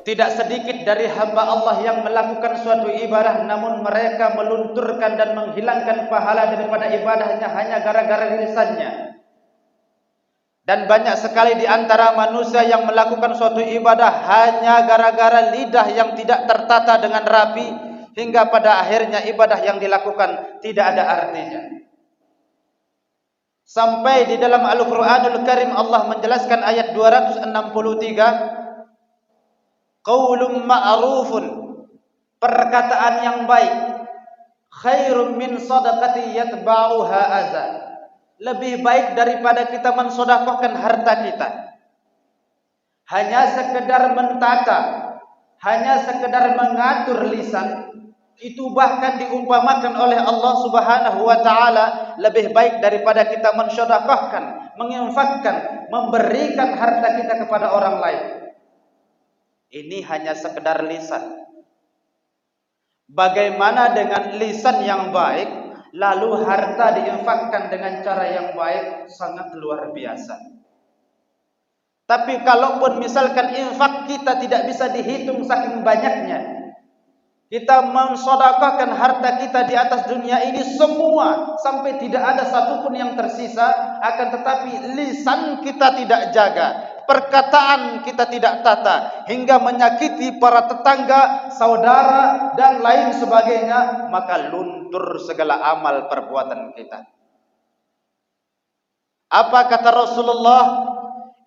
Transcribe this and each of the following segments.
Tidak sedikit dari hamba Allah yang melakukan suatu ibadah namun mereka melunturkan dan menghilangkan pahala daripada ibadahnya hanya gara-gara lisannya. Dan banyak sekali di antara manusia yang melakukan suatu ibadah hanya gara-gara lidah yang tidak tertata dengan rapi, hingga pada akhirnya ibadah yang dilakukan tidak ada artinya. Sampai di dalam Al-Quranul Karim Allah menjelaskan ayat 263, qaulun ma'rufun, perkataan yang baik, khairum min sadaqati yatba'uha adza, lebih baik daripada kita mensedekahkan harta kita. Hanya sekedar mentata, hanya sekedar mengatur lisan, itu bahkan diumpamakan oleh Allah Subhanahu wa taala lebih baik daripada kita mensedekahkan, menginfakkan, memberikan harta kita kepada orang lain. Ini hanya sekedar lisan. Bagaimana dengan lisan yang baik, lalu harta diinfakkan dengan cara yang baik, sangat luar biasa. Tapi kalaupun misalkan infak kita tidak bisa dihitung saking banyaknya, kita mensedekahkan harta kita di atas dunia ini semua sampai tidak ada satupun yang tersisa, akan tetapi lisan kita tidak jaga, perkataan kita tidak tata, hingga menyakiti para tetangga, saudara dan lain sebagainya, maka luntur segala amal perbuatan kita. Apa kata Rasulullah?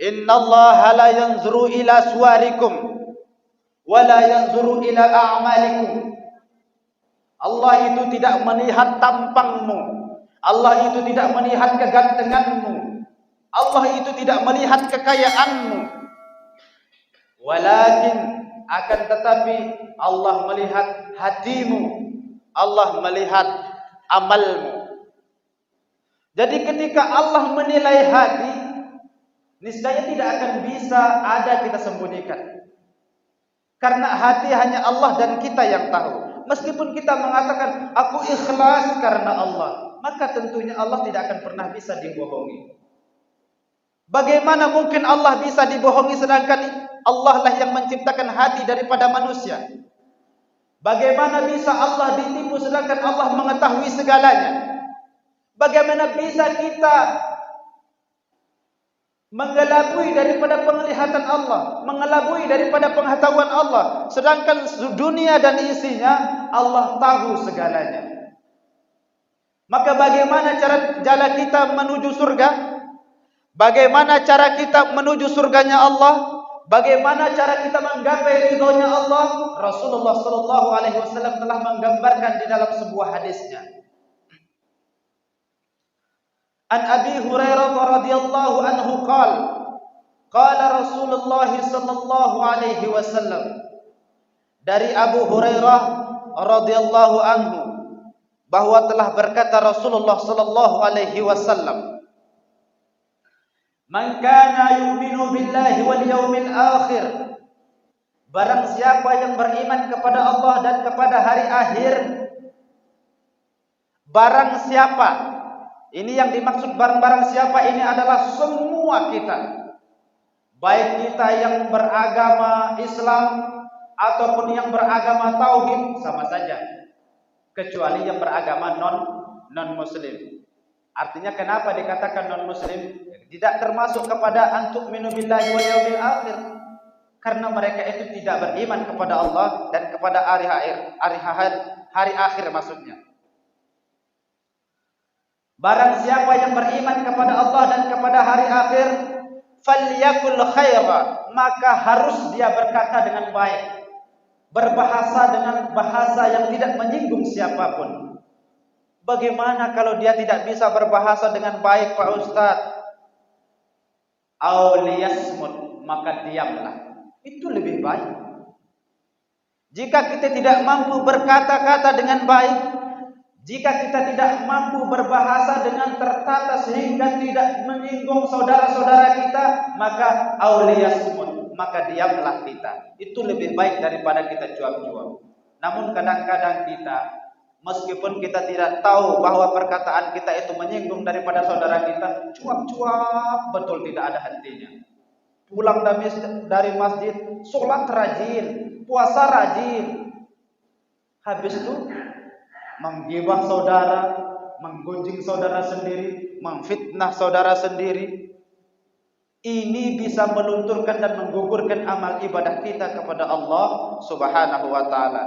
Innallaha la yanzuru ila suwarikum wala yanzuru ila a'malikum. Allah itu tidak melihat tampangmu, Allah itu tidak melihat kegantenganmu, Allah itu tidak melihat kekayaanmu, walakin akan tetapi Allah melihat hatimu, Allah melihat amalmu. Jadi ketika Allah menilai hati, niscaya tidak akan bisa ada kita sembunyikan. Karena hati hanya Allah dan kita yang tahu. Meskipun kita mengatakan aku ikhlas karena Allah, maka tentunya Allah tidak akan pernah bisa dibohongi. Bagaimana mungkin Allah bisa dibohongi sedangkan Allah lah yang menciptakan hati daripada manusia? Bagaimana bisa Allah ditipu sedangkan Allah mengetahui segalanya? Bagaimana bisa kita mengelabui daripada penglihatan Allah, mengelabui daripada pengetahuan Allah, sedangkan dunia dan isinya Allah tahu segalanya? Maka bagaimana jalan kita menuju surga? Bagaimana cara kita menuju surganya Allah? Bagaimana cara kita menggapai ridhonya Allah? Rasulullah sallallahu alaihi wasallam telah menggambarkan di dalam sebuah hadisnya. An Abi Hurairah radhiyallahu anhu qala Rasulullah sallallahu alaihi wasallam, dari Abu Hurairah radhiyallahu anhu bahwa telah berkata Rasulullah sallallahu alaihi wasallam, man kana yu'minu billahi wal yawmil akhir, barang siapa yang beriman kepada Allah dan kepada hari akhir, barang siapa, ini yang dimaksud barang siapa ini adalah semua kita, baik kita yang beragama Islam ataupun yang beragama tauhid, sama saja, kecuali yang beragama non muslim. Artinya kenapa dikatakan non muslim? Tidak termasuk kepada antuk minu billahi wal yaumil akhir, karena mereka itu tidak beriman kepada Allah dan kepada hari akhir maksudnya. Barang siapa yang beriman kepada Allah dan kepada hari akhir, falyakul khaira, maka harus dia berkata dengan baik, berbahasa dengan bahasa yang tidak menyinggung siapapun. Bagaimana kalau dia tidak bisa berbahasa dengan baik, Pak Ustadz? Auliyasmut, maka diamlah. Itu lebih baik. Jika kita tidak mampu berkata-kata dengan baik, jika kita tidak mampu berbahasa dengan tertata sehingga tidak menyinggung saudara-saudara kita, maka auliyasmut, maka diamlah kita. Itu lebih baik daripada kita cuap-cuap. Namun kadang-kadang kita, meskipun kita tidak tahu bahwa perkataan kita itu menyinggung daripada saudara kita, cuap-cuap betul tidak ada hentinya. pulang dari masjid, sholat rajin, puasa rajin. Habis itu menggibah saudara, menggunjing saudara sendiri, memfitnah saudara sendiri. Ini bisa melunturkan dan menggugurkan amal ibadah kita kepada Allah Subhanahu wa taala.